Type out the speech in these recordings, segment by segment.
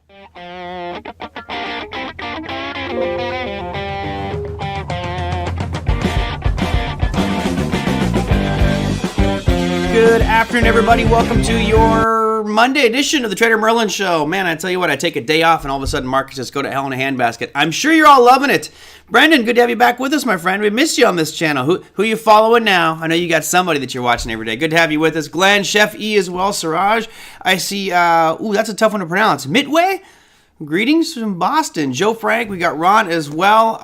Good afternoon, everybody. Welcome to your Monday edition of the TraderMerlin Show. Man, I tell you what, I take a day off and all of a sudden markets just go to hell in a handbasket. I'm sure you're all loving it. Brendan, good to have you back with us, my friend. We missed you on this channel. Who you following now? I know you got somebody that you're watching every day. Good to have you with us. Glenn, Chef E as well, Siraj. I see, that's a tough one to pronounce. Midway? Greetings from Boston. Joe Frank, we got Ron as well.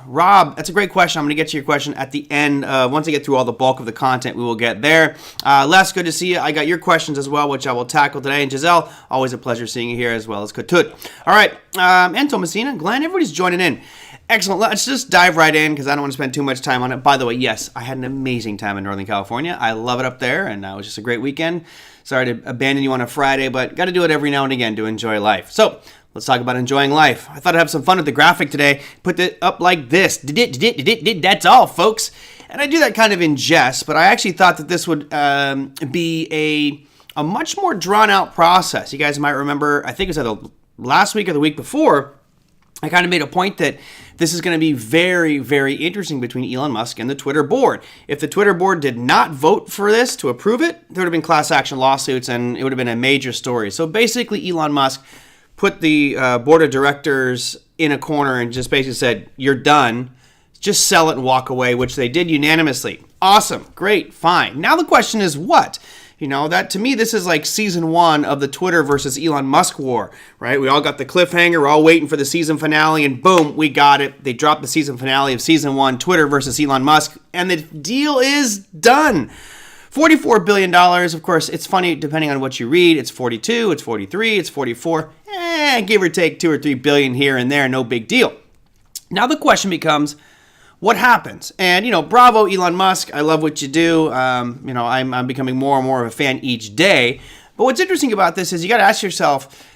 Rob, that's a great question. I'm going to get to your question at the end. Once I get through all the bulk of the content, we will get there. Les, good to see you. I got your questions as well, which I will tackle today. And Giselle, always a pleasure seeing you here as well as Katut. All right, and Thomasina, Glenn, everybody's joining in. Excellent. Let's just dive right in because I don't want to spend too much time on it. By the way, yes, I had an amazing time in Northern California. I love it up there, and it was just a great weekend. Sorry to abandon you on a Friday, but got to do it every now and again to enjoy life. So let's talk about enjoying life. I thought I'd have some fun with the graphic today. Put it up like this. That's all, folks. And I do that kind of in jest, but I actually thought that this would be a much more drawn-out process. You guys might remember, I think it was either last week or the week before, I kind of made a point that this is going to be very, very interesting between Elon Musk and the Twitter board. If the Twitter board did not vote for this to approve it, there would have been class action lawsuits and it would have been a major story. So basically, Elon Musk put the board of directors in a corner and just basically said, you're done. Just sell it and walk away, which they did unanimously. Awesome. Great. Fine. Now the question is what? You know, that to me, this is like season 1 of the Twitter versus Elon Musk war, right? We all got the cliffhanger. We're all waiting for the season finale, and boom, we got it. They dropped the season finale of season 1, Twitter versus Elon Musk, and the deal is done. $44 billion. Of course, it's funny depending on what you read. It's 42, it's 43, it's 44. Give or take 2 or 3 billion here and there, no big deal. Now the question becomes, what happens? And, bravo, Elon Musk. I love what you do. I'm becoming more and more of a fan each day. But what's interesting about this is you got to ask yourself,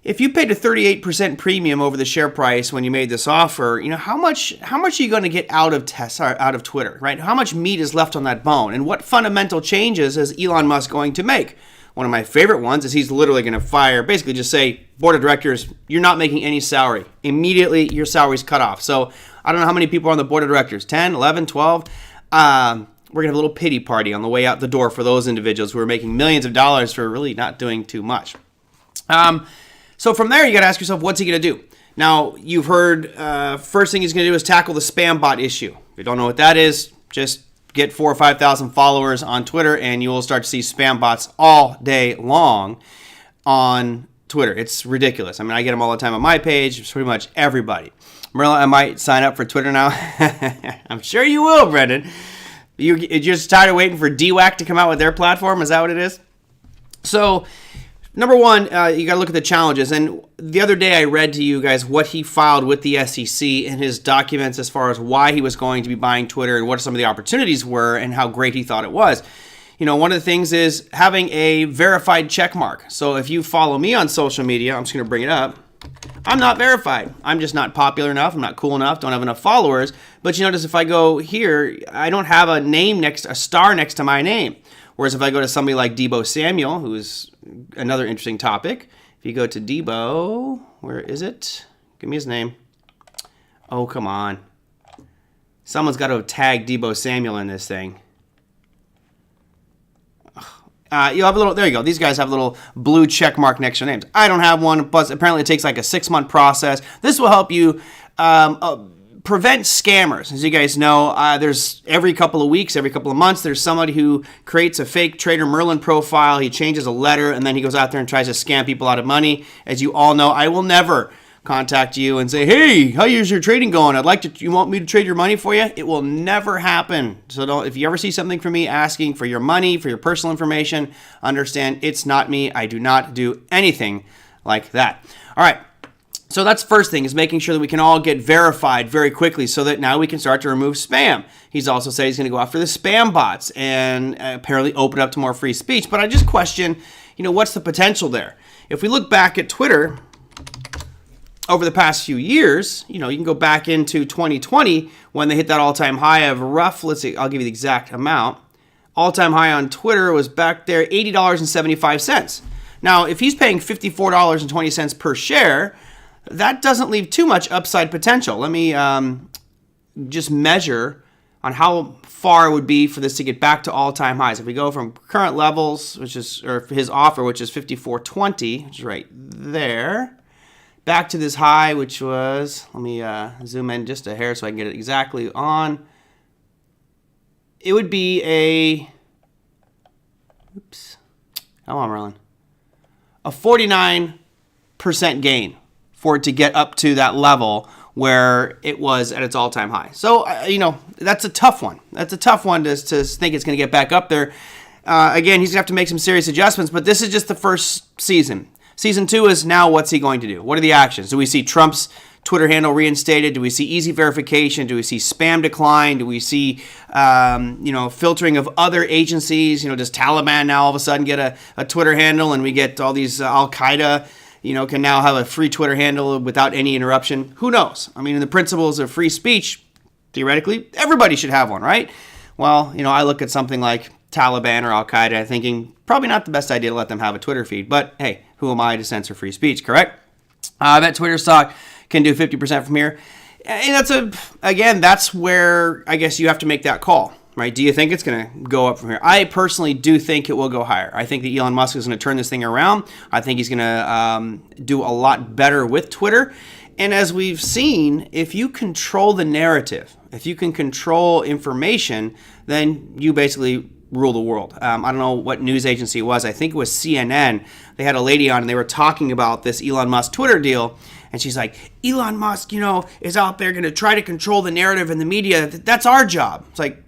if you paid a 38% premium over the share price when you made this offer, how much are you going to get out of Twitter, right? How much meat is left on that bone? And what fundamental changes is Elon Musk going to make? One of my favorite ones is he's literally going to basically just say, board of directors, you're not making any salary. Immediately, your salary's cut off. So I don't know how many people are on the board of directors, 10, 11, 12. We're going to have a little pity party on the way out the door for those individuals who are making millions of dollars for really not doing too much. So from there, you got to ask yourself, what's he going to do? Now, you've heard first thing he's going to do is tackle the spam bot issue. If you don't know what that is, just get 4,000 or 5,000 followers on Twitter, and you will start to see spam bots all day long on Twitter. It's ridiculous. I mean, I get them all the time on my page. It's pretty much everybody. Merlin, I might sign up for Twitter now. I'm sure you will, Brendan. You're just tired of waiting for DWAC to come out with their platform? Is that what it is? So, number one, you got to look at the challenges. And the other day I read to you guys what he filed with the SEC in his documents as far as why he was going to be buying Twitter and what some of the opportunities were and how great he thought it was. One of the things is having a verified check mark. So if you follow me on social media, I'm just going to bring it up. I'm not verified. I'm just not popular enough. I'm not cool enough. Don't have enough followers. But you notice if I go here, I don't have a star next to my name. Whereas if I go to somebody like Debo Samuel, who's another interesting topic, if you go to Debo, where is it? Give me his name. Oh, come on. Someone's got to tag Debo Samuel in this thing. You'll have a little, there you go. These guys have a little blue check mark next to their names. I don't have one, but apparently it takes like a 6-month process. This will help you prevent scammers. As you guys know, there's every couple of weeks, every couple of months, there's somebody who creates a fake TraderMerlin profile. He changes a letter, and then he goes out there and tries to scam people out of money. As you all know, I will never contact you and say, hey, how is your trading going? You want me to trade your money for you? It will never happen. So if you ever see something from me asking for your money, for your personal information, understand it's not me. I do not do anything like that. All right. So that's the first thing, is making sure that we can all get verified very quickly so that now we can start to remove spam. He's also said he's going to go after the spam bots and apparently open up to more free speech. But I just question, what's the potential there? If we look back at Twitter over the past few years, you can go back into 2020 when they hit that all-time high of let's see, I'll give you the exact amount. All-time high on Twitter was back there, $80.75. Now, if he's paying $54.20 per share, that doesn't leave too much upside potential. Let me just measure on how far it would be for this to get back to all-time highs. If we go from current levels, or his offer, which is $54.20, which is right there, back to this high, which was, let me zoom in just a hair so I can get it exactly on. It would be come on, Merlin, a 49% gain for it to get up to that level where it was at its all-time high. So, that's a tough one. That's a tough one to think it's going to get back up there. Again, he's going to have to make some serious adjustments, but this is just the first season. Season 2 is now, what's he going to do? What are the actions? Do we see Trump's Twitter handle reinstated? Do we see easy verification? Do we see spam decline? Do we see, filtering of other agencies? Does Taliban now all of a sudden get a Twitter handle, and we get all these Al-Qaeda, can now have a free Twitter handle without any interruption? Who knows? I mean, in the principles of free speech, theoretically, everybody should have one, right? Well, I look at something like Taliban or Al-Qaeda thinking probably not the best idea to let them have a Twitter feed. But hey, who am I to censor free speech, correct? I bet Twitter stock can do 50% from here. And that's where I guess you have to make that call, right? Do you think it's going to go up from here? I personally do think it will go higher. I think that Elon Musk is going to turn this thing around. I think he's going to do a lot better with Twitter. And as we've seen, if you control the narrative, if you can control information, then you basically rule the world. I don't know what news agency it was. I think it was CNN. They had a lady on and they were talking about this Elon Musk Twitter deal. And she's like, Elon Musk, is out there going to try to control the narrative in the media. That's our job. It's like,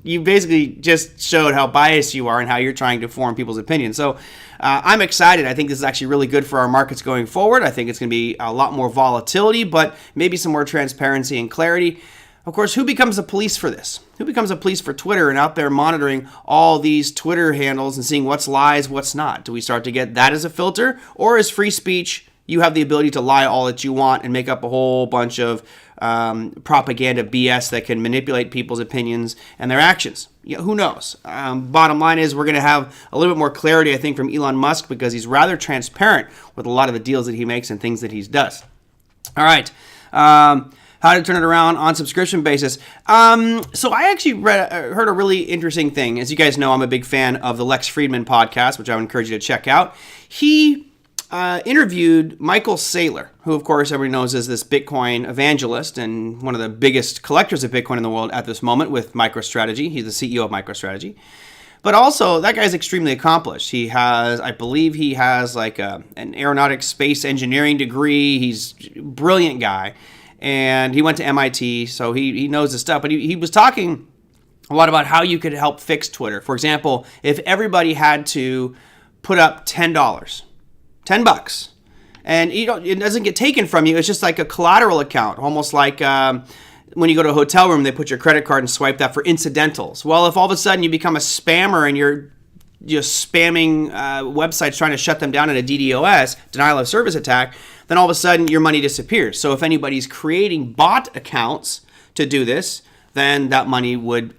you basically just showed how biased you are and how you're trying to form people's opinions. So I'm excited. I think this is actually really good for our markets going forward. I think it's going to be a lot more volatility, but maybe some more transparency and clarity. Of course, who becomes the police for this? Who becomes a police for Twitter and out there monitoring all these Twitter handles and seeing what's lies, what's not? Do we start to get that as a filter? Or is free speech, you have the ability to lie all that you want and make up a whole bunch of propaganda BS that can manipulate people's opinions and their actions? Who knows? Bottom line is we're going to have a little bit more clarity, I think, from Elon Musk because he's rather transparent with a lot of the deals that he makes and things that he does. All right. How to turn it around on subscription basis. So I actually heard a really interesting thing. As you guys know, I'm a big fan of the Lex Fridman podcast, which I would encourage you to check out. He interviewed Michael Saylor, who, of course, everybody knows is this Bitcoin evangelist and one of the biggest collectors of Bitcoin in the world at this moment with MicroStrategy. He's the CEO of MicroStrategy. But also, that guy's extremely accomplished. He has, I believe he has like an aeronautics space engineering degree. He's a brilliant guy. And he went to MIT, so he knows this stuff. But he was talking a lot about how you could help fix Twitter. For example, if everybody had to put up $10, $10, and it doesn't get taken from you, it's just like a collateral account, almost like when you go to a hotel room, they put your credit card and swipe that for incidentals. Well, if all of a sudden you become a spammer and you're just spamming websites trying to shut them down in a DDoS, denial of service attack, then all of a sudden your money disappears. So if anybody's creating bot accounts to do this, then that money would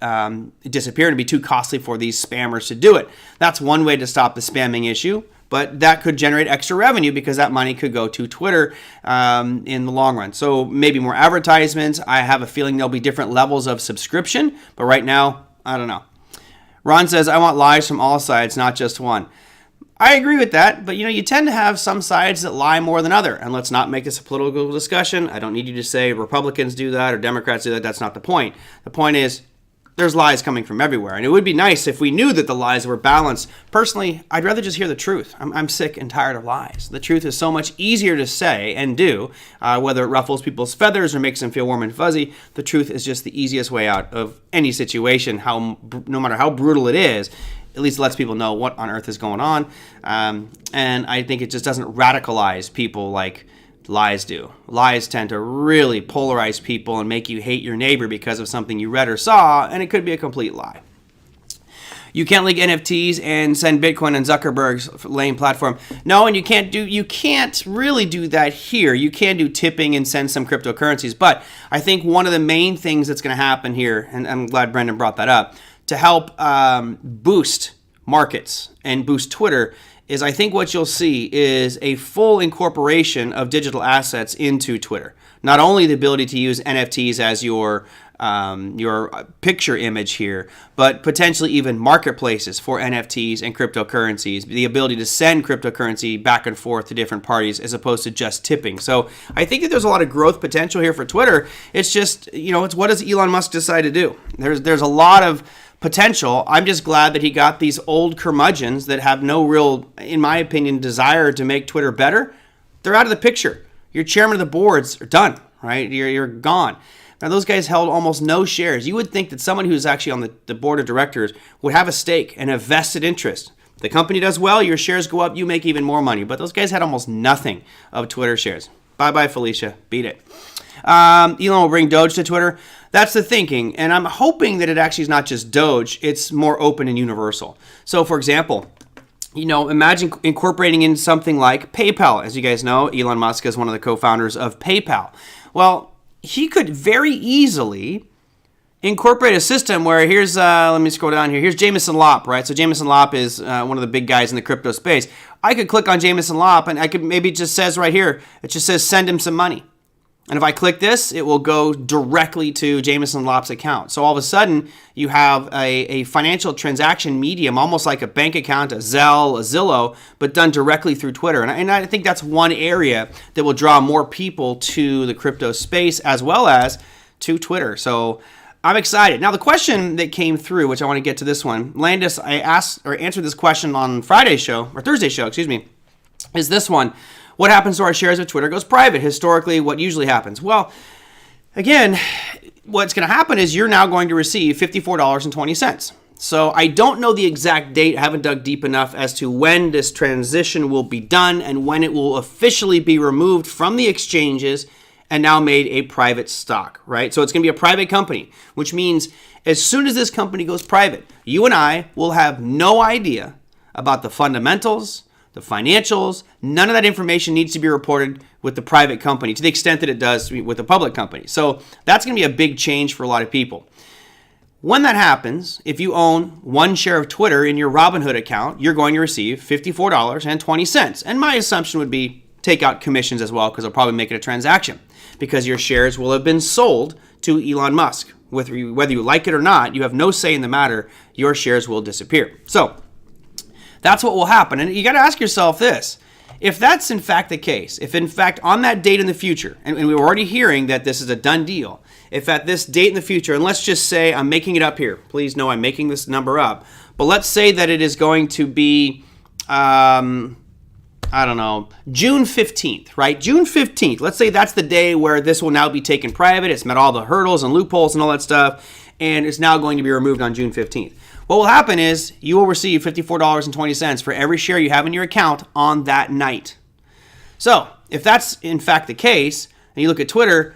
disappear and be too costly for these spammers to do it. That's one way to stop the spamming issue, but that could generate extra revenue because that money could go to Twitter in the long run. So maybe more advertisements. I have a feeling there'll be different levels of subscription, but right now, I don't know. Ron says, I want lies from all sides, not just one. I agree with that, but you tend to have some sides that lie more than other. And let's not make this a political discussion. I don't need you to say Republicans do that or Democrats do that. That's not the point. The point is there's lies coming from everywhere. And it would be nice if we knew that the lies were balanced. Personally, I'd rather just hear the truth. I'm sick and tired of lies. The truth is so much easier to say and do, whether it ruffles people's feathers or makes them feel warm and fuzzy. The truth is just the easiest way out of any situation, no matter how brutal it is. At least lets people know what on earth is going on. And I think it just doesn't radicalize people like lies do. Lies tend to really polarize people and make you hate your neighbor because of something you read or saw, and it could be a complete lie. You can't link NFTs and send Bitcoin on Zuckerberg's lame platform. No, and you can't really do that here. You can do tipping and send some cryptocurrencies, but I think one of the main things that's going to happen here, and I'm glad Brendan brought that up, to help boost markets and boost Twitter is I think what you'll see is a full incorporation of digital assets into Twitter. Not only the ability to use NFTs as your picture image here, but potentially even marketplaces for NFTs and cryptocurrencies, the ability to send cryptocurrency back and forth to different parties as opposed to just tipping. So I think that there's a lot of growth potential here for Twitter. It's just, it's what does Elon Musk decide to do? There's a lot of potential. I'm just glad that he got these old curmudgeons that have no real, in my opinion, desire to make Twitter better. They're out of the picture. Your chairman of the boards are done, right? You're gone. Now, those guys held almost no shares. You would think that someone who's actually on the board of directors would have a stake and a vested interest. The company does well, your shares go up, you make even more money. But those guys had almost nothing of Twitter shares. Bye-bye, Felicia. Beat it. Elon will bring Doge to Twitter. That's the thinking. And I'm hoping that it actually is not just Doge. It's more open and universal. So, for example, imagine incorporating in something like PayPal. As you guys know, Elon Musk is one of the co-founders of PayPal. Well, he could very easily incorporate a system where here's, let me scroll down here. Here's Jameson Lopp, right? So Jameson Lopp is one of the big guys in the crypto space. I could click on Jameson Lopp and I could maybe it just says right here, it just says send him some money. And if I click this, it will go directly to Jameson Lopp's account. So all of a sudden, you have a financial transaction medium, almost like a bank account, a Zelle, a Zillow, but done directly through Twitter. And I think that's one area that will draw more people to the crypto space as well as to Twitter. So I'm excited. Now, the question that came through, which I want to get to this one, Landis, I answered this question on Thursday's show, is this one. What happens to our shares if Twitter goes private? Historically, what usually happens? Well, again, what's going to happen is you're now going to receive $54.20. So I don't know the exact date. I haven't dug deep enough as to when this transition will be done and when it will officially be removed from the exchanges and now made a private stock, right? So it's going to be a private company, which means as soon as this company goes private, you and I will have no idea about the fundamentals, the financials. None of that information needs to be reported with the private company to the extent that it does with the public company. So that's going to be a big change for a lot of people. When that happens, if you own one share of Twitter in your Robinhood account, you're going to receive $54.20. And my assumption would be take out commissions as well because they'll probably make it a transaction because your shares will have been sold to Elon Musk. Whether you like it or not, you have no say in the matter. Your shares will disappear. So that's what will happen. And you got to ask yourself this. If that's in fact the case, if in fact on that date in the future, and we were already hearing that this is a done deal, if at this date in the future, and let's just say I'm making it up here. Please know I'm making this number up. But let's say that it is going to be, June 15th, right? June 15th. Let's say that's the day where this will now be taken private. It's met all the hurdles and loopholes and all that stuff, and it's now going to be removed on June 15th. What will happen is you will receive $54.20 for every share you have in your account on that night. So if that's in fact the case, and you look at Twitter,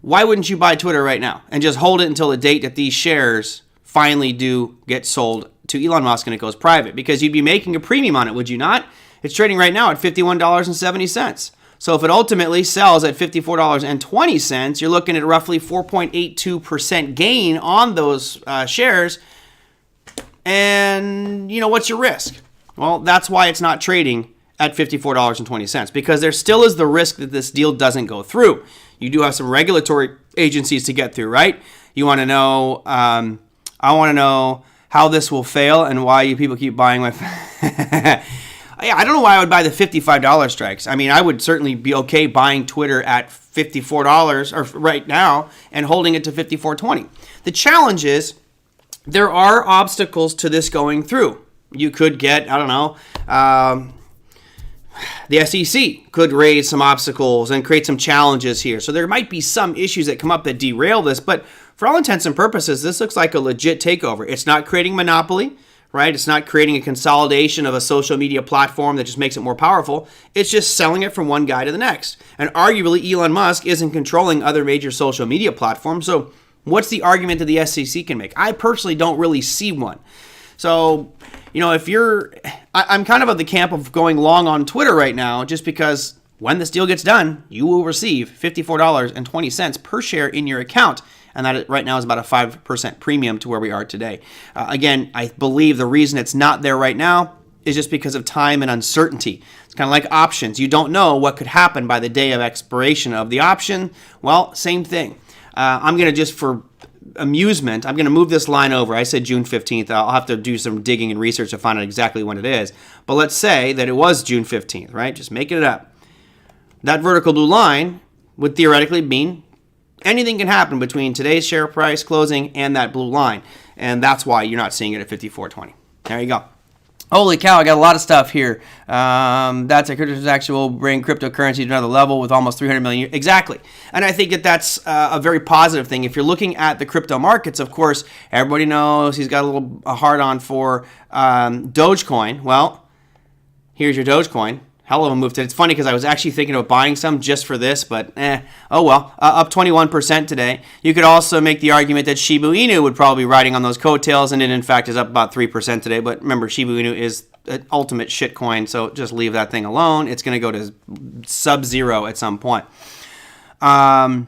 why wouldn't you buy Twitter right now and just hold it until the date that these shares finally do get sold to Elon Musk and it goes private? Because you'd be making a premium on it, would you not? It's trading right now at $51.70. So if it ultimately sells at $54.20, you're looking at roughly 4.82% gain on those shares. And, what's your risk? Well, that's why it's not trading at $54.20 because there still is the risk that this deal doesn't go through. You do have some regulatory agencies to get through, right? You want to know, I want to know how this will fail and why you people keep buying my... I don't know why I would buy the $55 strikes. I mean, I would certainly be okay buying Twitter at $54 or right now and holding it to $54.20. The challenge is there are obstacles to this going through. You could get, the SEC could raise some obstacles and create some challenges here. So there might be some issues that come up that derail this, but for all intents and purposes, this looks like a legit takeover. It's not creating monopoly, right? It's not creating a consolidation of a social media platform that just makes it more powerful. It's just selling it from one guy to the next. And arguably, Elon Musk isn't controlling other major social media platforms. So what's the argument that the SEC can make? I personally don't really see one. So, I'm kind of the camp of going long on Twitter right now just because when this deal gets done, you will receive $54.20 per share in your account. And that right now is about a 5% premium to where we are today. Again, I believe the reason it's not there right now is just because of time and uncertainty. It's kind of like options. You don't know what could happen by the day of expiration of the option. Well, same thing. I'm going to just, for amusement, I'm going to move this line over. I said June 15th. I'll have to do some digging and research to find out exactly when it is. But let's say that it was June 15th, right? Just making it up. That vertical blue line would theoretically mean anything can happen between today's share price closing and that blue line. And that's why you're not seeing it at 54.20. There you go. Holy cow, I got a lot of stuff here. That's a crypto transaction will bring cryptocurrency to another level with almost 300 million. Exactly. And I think that that's a very positive thing. If you're looking at the crypto markets, of course, everybody knows he's got a hard-on for Dogecoin. Well, here's your Dogecoin. Hell of a move today. It's funny because I was actually thinking of buying some just for this, but oh well. Up 21% today. You could also make the argument that Shiba Inu would probably be riding on those coattails, and it in fact is up about 3% today. But remember, Shiba Inu is an ultimate shitcoin, so just leave that thing alone. It's going to go to sub-zero at some point. You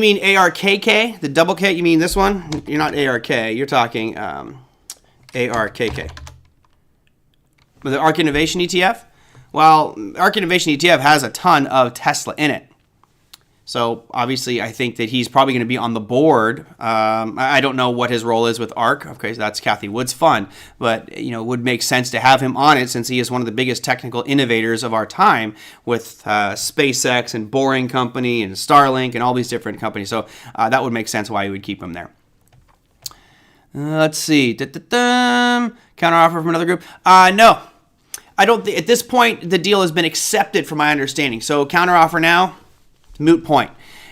mean ARKK, the double K? You mean this one? You're not ARK. You're talking ARKK. The ARK Innovation ETF? Well, ARK Innovation ETF has a ton of Tesla in it. So obviously, I think that he's probably going to be on the board. I don't know what his role is with ARK. Okay, so that's Kathy Wood's fund. But, it would make sense to have him on it since he is one of the biggest technical innovators of our time with SpaceX and Boring Company and Starlink and all these different companies. So that would make sense why you would keep him there. Let's see. Counter offer from another group? No. I don't think at this point the deal has been accepted from my understanding. So counteroffer now, moot point.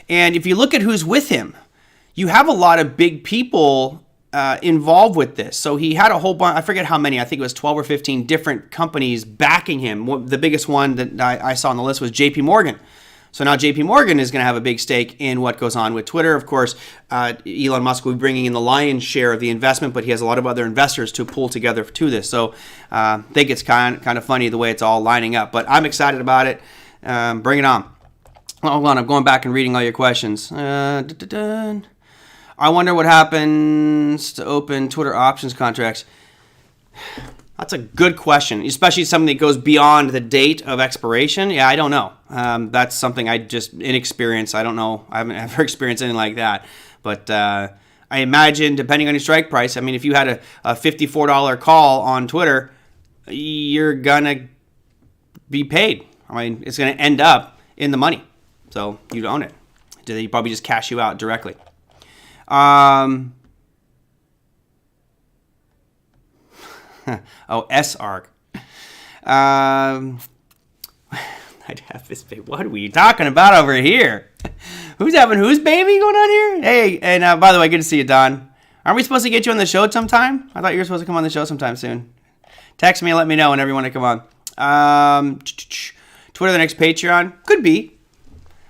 And if you look at who's with him, you have a lot of big people involved with this. So he had a whole bunch, I forget how many, I think it was 12 or 15 different companies backing him. The biggest one that I saw on the list was JP Morgan. So now JP Morgan is going to have a big stake in what goes on with Twitter. Of course, Elon Musk will be bringing in the lion's share of the investment, but he has a lot of other investors to pull together to this. So I think it's kind of funny the way it's all lining up. But I'm excited about it. Bring it on. Hold on, I'm going back and reading all your questions. I wonder what happens to open Twitter options contracts. That's a good question, especially something that goes beyond the date of expiration. Yeah, I don't know. That's something I just inexperienced. I don't know. I haven't ever experienced anything like that. But I imagine, depending on your strike price, I mean, if you had a $54 call on Twitter, you're going to be paid. I mean, it's going to end up in the money. So you'd own it. They probably just cash you out directly. Oh, SARC. I'd have this baby. What are we talking about over here? Who's having whose baby going on here? Hey, and by the way, good to see you, Don. Aren't we supposed to get you on the show sometime? I thought you were supposed to come on the show sometime soon. Text me and let me know whenever you want to come on. Twitter, the next Patreon? Could be.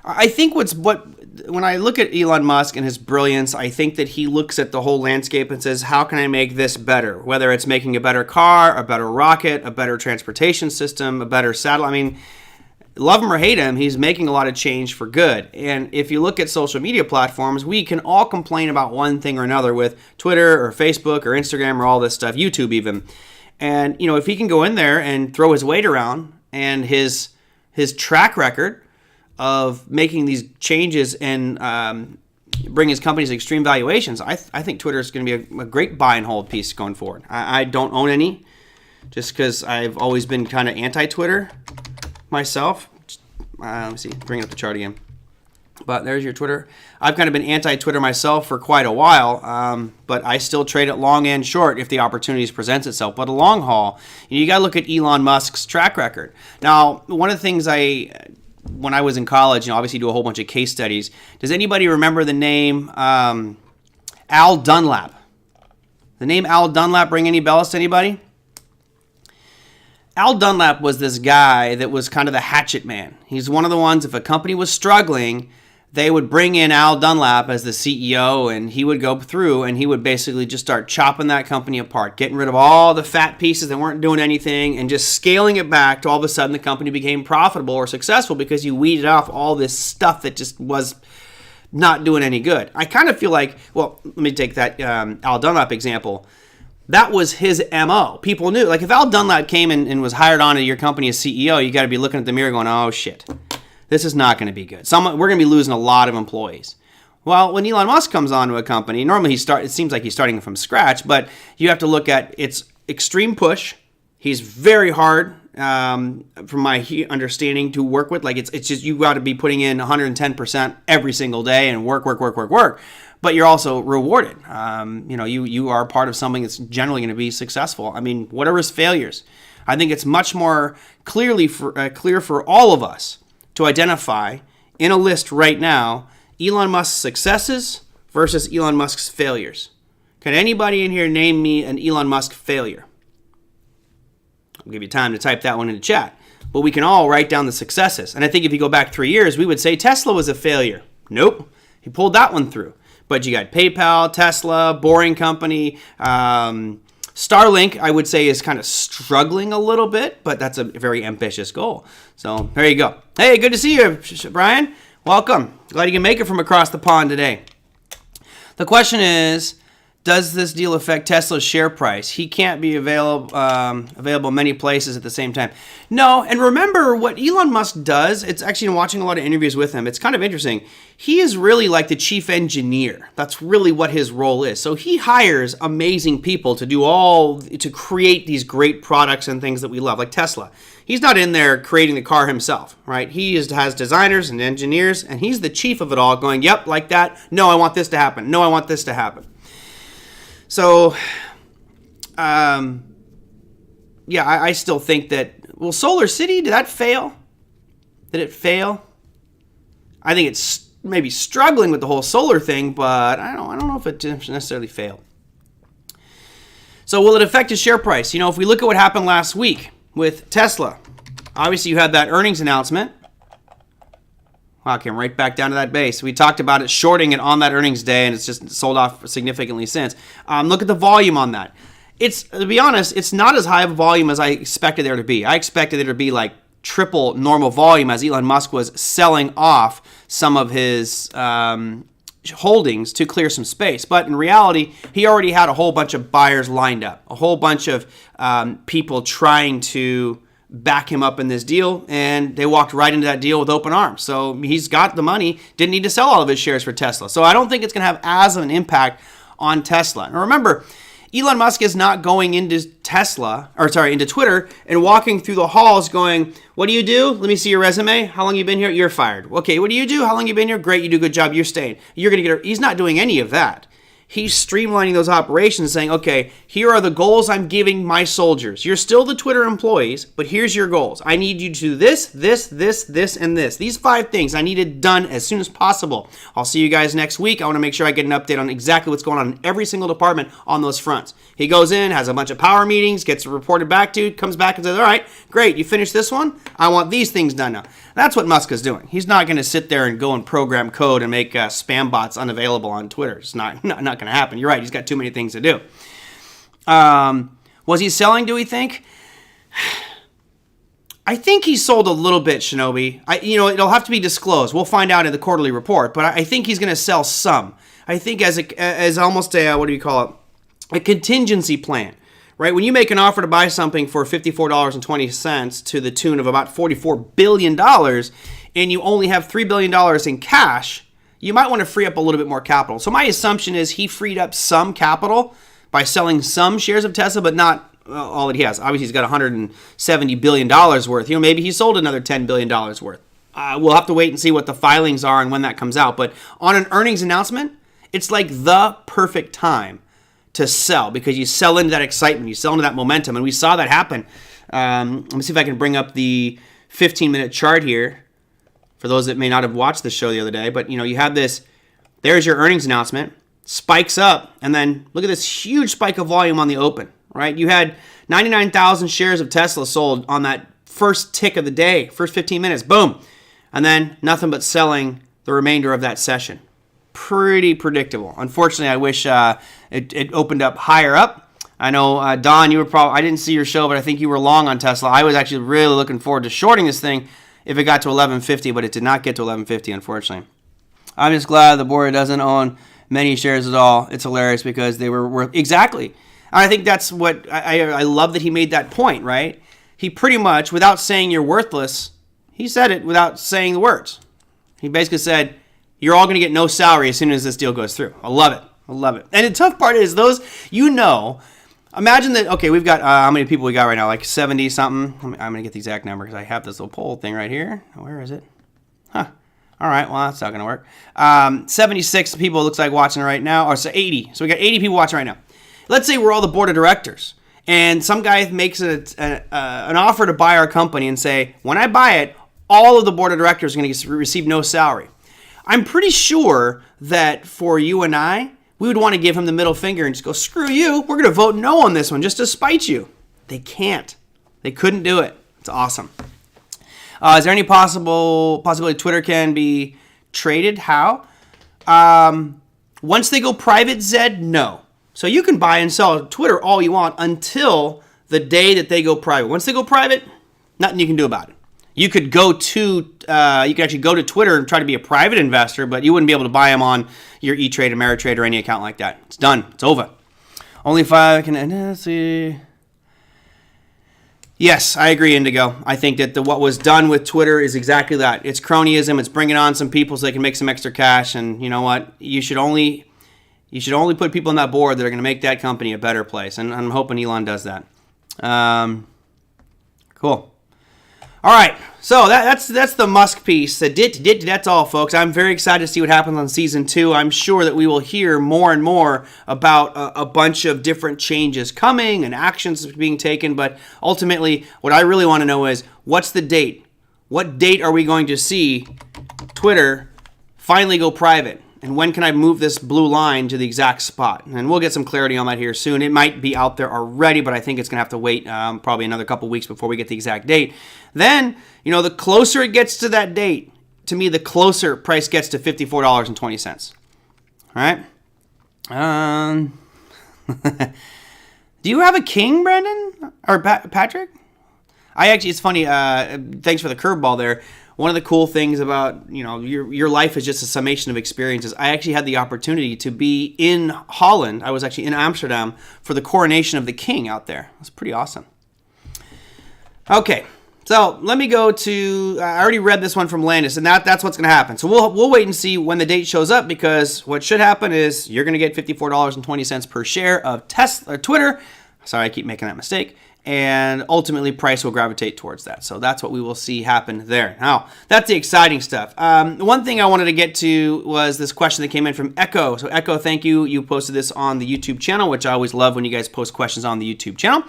I think when I look at Elon Musk and his brilliance, I think that he looks at the whole landscape and says, how can I make this better? Whether it's making a better car, a better rocket, a better transportation system, a better satellite. I mean, love him or hate him, he's making a lot of change for good. And if you look at social media platforms, we can all complain about one thing or another with Twitter or Facebook or Instagram or all this stuff, YouTube even. And, if he can go in there and throw his weight around and his track record of making these changes and bring his companies to extreme valuations, I think Twitter is going to be a great buy and hold piece going forward. I don't own any just because I've always been kind of anti-Twitter myself. Let me see, bring up the chart again. But there's your Twitter. I've kind of been anti-Twitter myself for quite a while, but I still trade it long and short if the opportunities presents itself. But a long haul, you got to look at Elon Musk's track record. Now, one of the things when I was in college, obviously do a whole bunch of case studies. Does anybody remember the name Al Dunlap? The name Al Dunlap ring any bells to anybody? Al Dunlap was this guy that was kind of the hatchet man. He's one of the ones, if a company was struggling, they would bring in Al Dunlap as the CEO, and he would go through and he would basically just start chopping that company apart, getting rid of all the fat pieces that weren't doing anything and just scaling it back to all of a sudden the company became profitable or successful because you weeded off all this stuff that just was not doing any good. I kind of feel like, well, let me take that Al Dunlap example. That was his MO. People knew. Like if Al Dunlap came and was hired on to your company as CEO, you got to be looking at the mirror going, oh shit, this is not going to be good. We're going to be losing a lot of employees. Well, when Elon Musk comes onto a company, normally it seems like he's starting from scratch, but you have to look at its extreme push. He's very hard, from my understanding, to work with. Like it's just you got to be putting in 110% every single day and work. But you're also rewarded. You are part of something that's generally going to be successful. I mean, what are his failures? I think it's much more clear for all of us to identify in a list right now Elon Musk's successes versus Elon Musk's failures. Can anybody in here name me an Elon Musk failure? I'll give you time to type that one in the chat. But we can all write down the successes. And I think if you go back 3 years, we would say Tesla was a failure. Nope. He pulled that one through. But you got PayPal, Tesla, Boring Company, Starlink, I would say, is kind of struggling a little bit, but that's a very ambitious goal. So there you go. Hey, good to see you, Brian. Welcome. Glad you can make it from across the pond today. The question is, does this deal affect Tesla's share price? He can't be available in many places at the same time. No, and remember what Elon Musk does, it's actually in watching a lot of interviews with him, it's kind of interesting. He is really like the chief engineer. That's really what his role is. So he hires amazing people to create these great products and things that we love, like Tesla. He's not in there creating the car himself, right? He has designers and engineers, and he's the chief of it all, going, yep, like that. No, I want this to happen. No, I want this to happen. So, I still think that, well, Solar City, did that fail? Did it fail? I think it's maybe struggling with the whole solar thing, but I don't know if it necessarily failed. So will it affect his share price? If we look at what happened last week with Tesla, obviously you had that earnings announcement. Wow, came right back down to that base. We talked about it, shorting it on that earnings day, and it's just sold off significantly since. Look at the volume on that. To be honest, it's not as high of a volume as I expected there to be. I expected there to be like triple normal volume as Elon Musk was selling off some of his holdings to clear some space. But in reality, he already had a whole bunch of buyers lined up, a whole bunch of people trying to back him up in this deal, and they walked right into that deal with open arms. So he's got the money, didn't need to sell all of his shares for Tesla. So I don't think it's going to have as of an impact on Tesla. And remember, Elon Musk is not going into into Twitter and walking through the halls going, what do you do? Let me see your resume. How long you been here? You're fired. Okay, what do you do? How long you been here? Great, you do a good job. You're staying. He's not doing any of that. He's streamlining those operations, saying, okay, here are the goals I'm giving my soldiers. You're still the Twitter employees, but here's your goals. I need you to do this, and this. These 5 things I need it done as soon as possible. I'll see you guys next week. I want to make sure I get an update on exactly what's going on in every single department on those fronts. He goes in, has a bunch of power meetings, gets reported back to, comes back and says, all right, great, you finished this one? I want these things done now. That's what Musk is doing. He's not going to sit there and go and program code and make spam bots unavailable on Twitter. It's not going to happen. You're right. He's got too many things to do. Was he selling, do we think? I think he sold a little bit, Shinobi. It'll have to be disclosed. We'll find out in the quarterly report, but I think he's going to sell some. I think as almost a, what do you call it? A contingency plan. Right? When you make an offer to buy something for $54.20 to the tune of about $44 billion and you only have $3 billion in cash, you might want to free up a little bit more capital. So my assumption is he freed up some capital by selling some shares of Tesla, but not all that he has. Obviously, he's got $170 billion worth. Maybe he sold another $10 billion worth. We'll have to wait and see what the filings are and when that comes out. But on an earnings announcement, it's like the perfect time to sell because you sell into that excitement, you sell into that momentum, and we saw that happen. Let me see if I can bring up the 15-minute chart here for those that may not have watched the show the other day. But you have this. There's your earnings announcement, spikes up, and then look at this huge spike of volume on the open. Right, you had 99,000 shares of Tesla sold on that first tick of the day, first 15 minutes, boom, and then nothing but selling the remainder of that session. Pretty predictable. Unfortunately, I wish it opened up higher up. I know, Don, I didn't see your show, but I think you were long on Tesla. I was actually really looking forward to shorting this thing if it got to 1150, but it did not get to 1150, unfortunately. I'm just glad the board doesn't own many shares at all. It's hilarious because they were worth, exactly. I think that's what I love that he made that point, right? He pretty much, without saying you're worthless, he said it without saying the words. He basically said, you're all going to get no salary as soon as this deal goes through. I love it. I love it. And the tough part is those, imagine that, okay, we've got, how many people we got right now? Like 70 something. I'm going to get the exact number because I have this little poll thing right here. Where is it? Huh. All right, well, that's not going to work. 76 people, looks like, watching right now. Or so 80. So we got 80 people watching right now. Let's say we're all the board of directors. And some guy makes an offer to buy our company and say, when I buy it, all of the board of directors are going to receive no salary. I'm pretty sure that for you and I, we would want to give him the middle finger and just go, screw you, we're going to vote no on this one just to spite you. They can't. They couldn't do it. It's awesome. Is there any possibility Twitter can be traded? How? Once they go private, Zed, no. So you can buy and sell Twitter all you want until the day that they go private. Once they go private, nothing you can do about it. You could go to, you could actually go to Twitter and try to be a private investor, but you wouldn't be able to buy them on your E-Trade, Ameritrade, or any account like that. It's done. It's over. Only 5 can, let's see. Yes, I agree, Indigo. I think that what was done with Twitter is exactly that. It's cronyism. It's bringing on some people so they can make some extra cash. And you know what? You should only put people on that board that are going to make that company a better place. And I'm hoping Elon does that. Cool. All right, so that's the Musk piece. That's all, folks. I'm very excited to see what happens on season 2. I'm sure that we will hear more and more about a bunch of different changes coming and actions being taken. But ultimately, what I really want to know is, what's the date? What date are we going to see Twitter finally go private? And when can I move this blue line to the exact spot? And we'll get some clarity on that here soon. It might be out there already, but I think it's going to have to wait probably another couple weeks before we get the exact date. Then, the closer it gets to that date, to me, the closer price gets to $54.20. All right? Do you have a king, Brandon? Or Patrick? It's funny. Thanks for the curveball there. One of the cool things about, your life is just a summation of experiences. I actually had the opportunity to be in Holland. I was actually in Amsterdam for the coronation of the king out there. It was pretty awesome. Okay, so let me go to, I already read this one from Landis, and that's what's going to happen. So we'll wait and see when the date shows up, because what should happen is you're going to get $54.20 per share of Twitter. Sorry, I keep making that mistake. And ultimately, price will gravitate towards that. So that's what we will see happen there. Now, that's the exciting stuff. One thing I wanted to get to was this question that came in from Echo. So Echo, thank you. You posted this on the YouTube channel, which I always love when you guys post questions on the YouTube channel.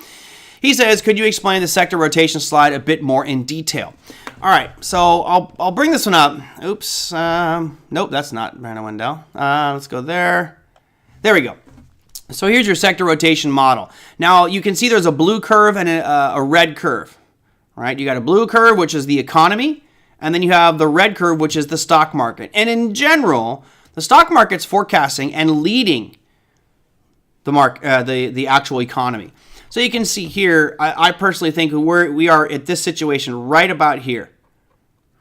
He says, could you explain the sector rotation slide a bit more in detail? All right, so I'll bring this one up. Oops. Nope, that's not Brandon Wendell. Let's go there. There we go. So here's your sector rotation model. Now, you can see there's a blue curve and a red curve, right? You got a blue curve, which is the economy, and then you have the red curve, which is the stock market. And in general, the stock market's forecasting and leading the actual economy. So you can see here, I personally think we are at this situation right about here,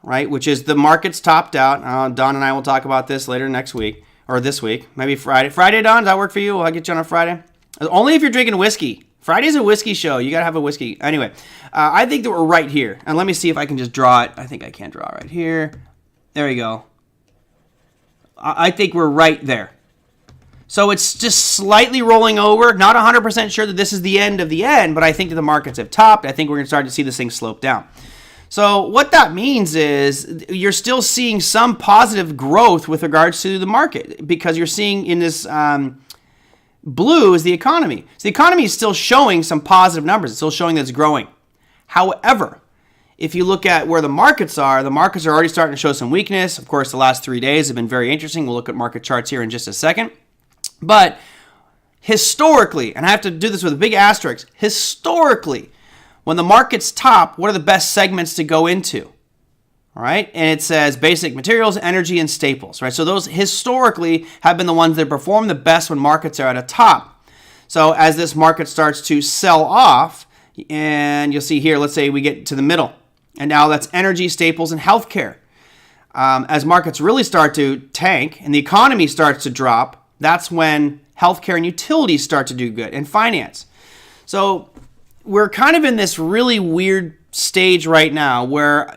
right? Which is the market's topped out. Don and I will talk about this later next week. Or this week, maybe Friday. Friday, Don, does that work for you? Will I get you on a Friday? Only if you're drinking whiskey. Friday's a whiskey show. You got to have a whiskey. Anyway, I think that we're right here. And let me see if I can just draw it. I think I can draw it right here. There we go. I think we're right there. So it's just slightly rolling over. Not 100% sure that this is the end of the end, but I think that the markets have topped. I think we're going to start to see this thing slope down. So what that means is you're still seeing some positive growth with regards to the market, because you're seeing in this blue is the economy. So the economy is still showing some positive numbers. It's still showing that it's growing. However, if you look at where the markets are already starting to show some weakness. Of course, the last 3 days have been very interesting. We'll look at market charts here in just a second. But historically, and I have to do this with a big asterisk, historically, when the market's top, what are the best segments to go into? All right, and it says basic materials, energy, and staples, right? So those historically have been the ones that perform the best when markets are at a top. So as this market starts to sell off, and you'll see here, let's say we get to the middle, and now that's energy, staples, and healthcare. As markets really start to tank and the economy starts to drop, that's when healthcare and utilities start to do good, and finance. So we're kind of in this really weird stage right now where,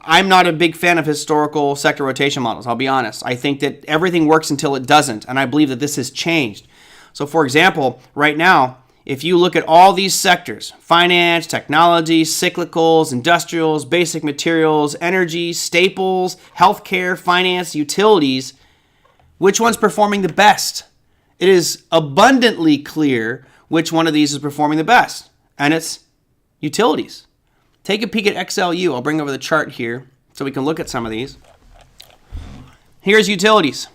I'm not a big fan of historical sector rotation models, I'll be honest. I think that everything works until it doesn't, and I believe that this has changed. So for example, right now, if you look at all these sectors, finance, technology, cyclicals, industrials, basic materials, energy, staples, healthcare, finance, utilities, which one's performing the best? It is abundantly clear which one of these is performing the best, and it's utilities. Take a peek at XLU. I'll bring over the chart here so we can look at some of these. Here's utilities.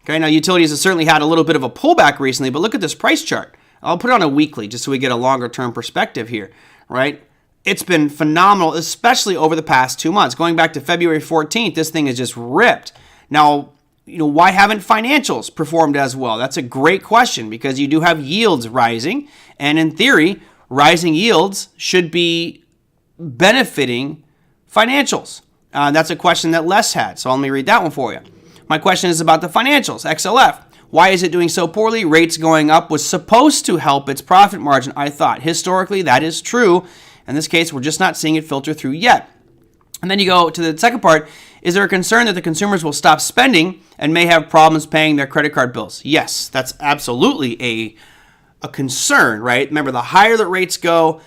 Okay, now utilities have certainly had a little bit of a pullback recently, but look at this price chart. I'll put it on a weekly just so we get a longer term perspective here, right? It's been phenomenal, especially over the past 2 months. Going back to February 14th, this thing is just ripped. Now, why haven't financials performed as well? That's a great question because you do have yields rising, and in theory, rising yields should be benefiting financials. That's a question that Les had, so let me read that one for you. My question is about the financials, XLF. Why is it doing so poorly? Rates going up was supposed to help its profit margin, I thought. Historically, that is true. In this case, we're just not seeing it filter through yet. And then you go to the second part. Is there a concern that the consumers will stop spending and may have problems paying their credit card bills? Yes, that's absolutely a concern, right? Remember, the higher the rates go,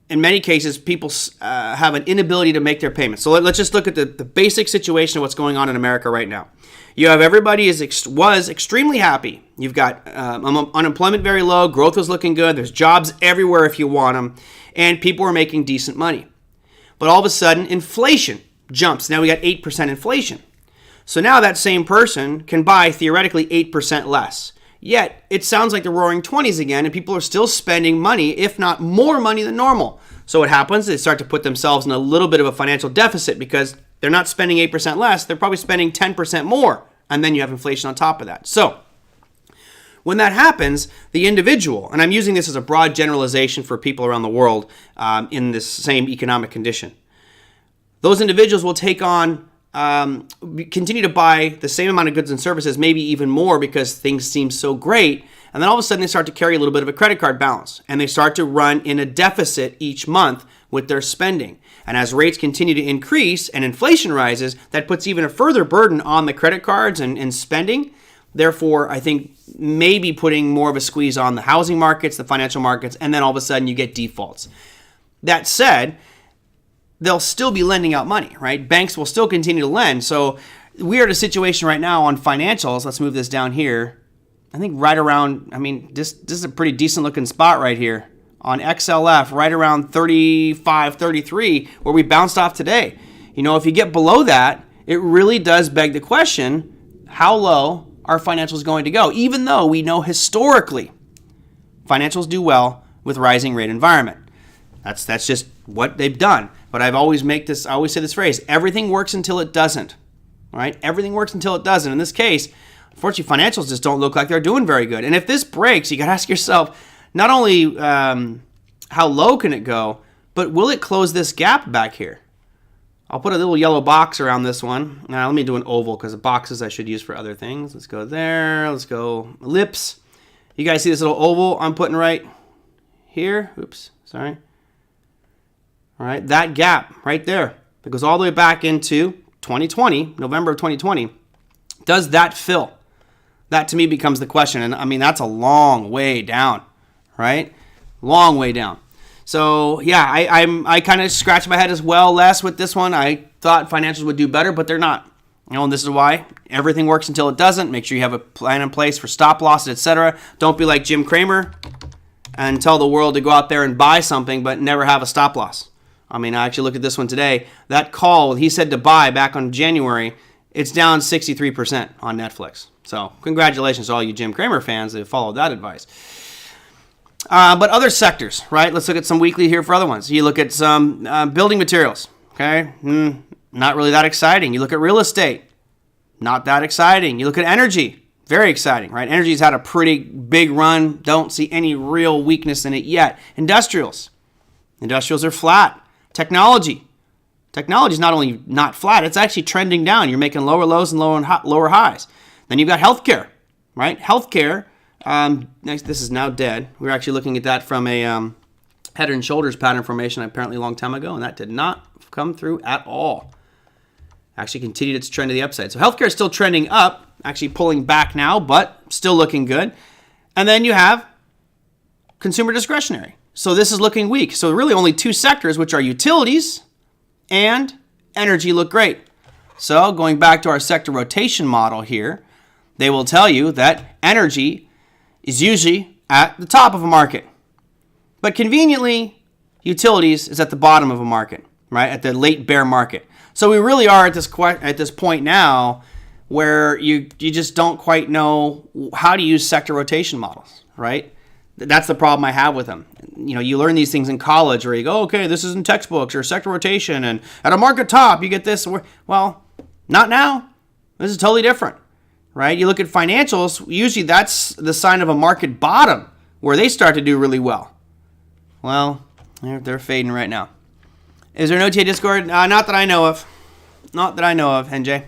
in many cases, people have an inability to make their payments. So let's just look at the basic situation of what's going on in America right now. You have everybody was extremely happy. You've got unemployment very low, growth was looking good, there's jobs everywhere if you want them, and people are making decent money. But all of a sudden, inflation jumps. Now we got 8% inflation. So now that same person can buy theoretically 8% less. Yet, it sounds like the roaring 20s again, and people are still spending money, if not more money than normal. So what happens? They start to put themselves in a little bit of a financial deficit because they're not spending 8% less, they're probably spending 10% more. And then you have inflation on top of that. So when that happens, the individual, and I'm using this as a broad generalization for people around the world in this same economic condition, those individuals will take on, continue to buy the same amount of goods and services, maybe even more because things seem so great. And then all of a sudden they start to carry a little bit of a credit card balance and they start to run in a deficit each month with their spending. And as rates continue to increase and inflation rises, that puts even a further burden on the credit cards and spending. Therefore, I think maybe putting more of a squeeze on the housing markets, the financial markets, and then all of a sudden you get defaults. That said, they'll still be lending out money, right? Banks will still continue to lend. So we are in a situation right now on financials. Let's move this down here. I think right around, this is a pretty decent looking spot right here on XLF, right around 35, 33, where we bounced off today. If you get below that, it really does beg the question, how low are financials going to go? Even though we know historically financials do well with rising rate environment. That's just what they've done. But I always say this phrase, everything works until it doesn't. All right? Everything works until it doesn't. In this case, unfortunately, financials just don't look like they're doing very good. And if this breaks, you got to ask yourself, not only how low can it go, but will it close this gap back here? I'll put a little yellow box around this one. Now, let me do an oval because the boxes I should use for other things. Let's go there. Let's go ellipse. You guys see this little oval I'm putting right here? Oops, sorry. All right, that gap right there that goes all the way back into 2020, November of 2020. Does that fill? That to me becomes the question. And that's a long way down, right? Long way down. So yeah, I kind of scratched my head as well, Les, with this one. I thought financials would do better, but they're not. And this is why everything works until it doesn't. Make sure you have a plan in place for stop losses, etc. Don't be like Jim Cramer and tell the world to go out there and buy something, but never have a stop loss. I actually looked at this one today. That call he said to buy back on January, it's down 63% on Netflix. So congratulations to all you Jim Cramer fans that have followed that advice. But other sectors, right? Let's look at some weekly here for other ones. You look at some building materials, okay? Not really that exciting. You look at real estate, not that exciting. You look at energy, very exciting, right? Energy's had a pretty big run. Don't see any real weakness in it yet. Industrials are flat. Technology's not only not flat, it's actually trending down. You're making lower lows and lower highs. Then you've got healthcare, right? Healthcare Next, this is now dead. We were actually looking at that from a head and shoulders pattern formation apparently a long time ago, and that did not come through at all. Actually continued its trend to the upside. So healthcare is still trending up, actually pulling back now, but still looking good. And then you have consumer discretionary. So this is looking weak. So really only two sectors, which are utilities and energy, look great. So going back to our sector rotation model here, they will tell you that energy is usually at the top of a market. But conveniently, utilities is at the bottom of a market, right? At the late bear market. So we really are at this point now where you just don't quite know how to use sector rotation models, right? That's the problem I have with them. You know, you learn these things in college where you go, okay, this is in textbooks or sector rotation, and at a market top you get this. Well, not now. This is totally different, right? You look at financials, usually that's the sign of a market bottom where they start to do really well. Well, they're fading right now. Is there an OTA Discord? Not that I know of. Not that I know of, NJ.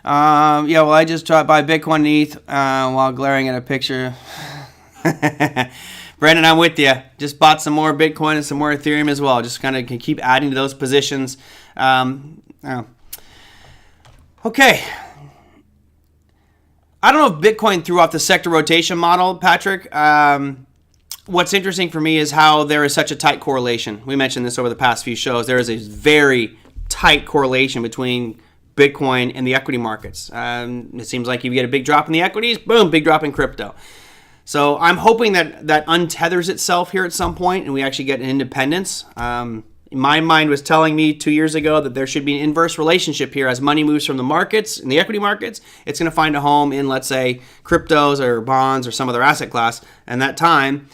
Yeah, well, I just tried to buy Bitcoin and ETH while glaring at a picture. Brandon, I'm with you. Just bought some more Bitcoin and some more Ethereum as well. Just kind of can keep adding to those positions. Okay. I don't know if Bitcoin threw off the sector rotation model, Patrick. What's interesting for me is how there is such a tight correlation. We mentioned this over the past few shows. There is a very tight correlation between Bitcoin and the equity markets. It seems like if you get a big drop in the equities, boom, big drop in crypto. So I'm hoping that untethers itself here at some point and we actually get an independence. My mind was telling me 2 years ago that there should be an inverse relationship here. As money moves from the markets, in the equity markets, it's going to find a home in, let's say, cryptos or bonds or some other asset class. And that time,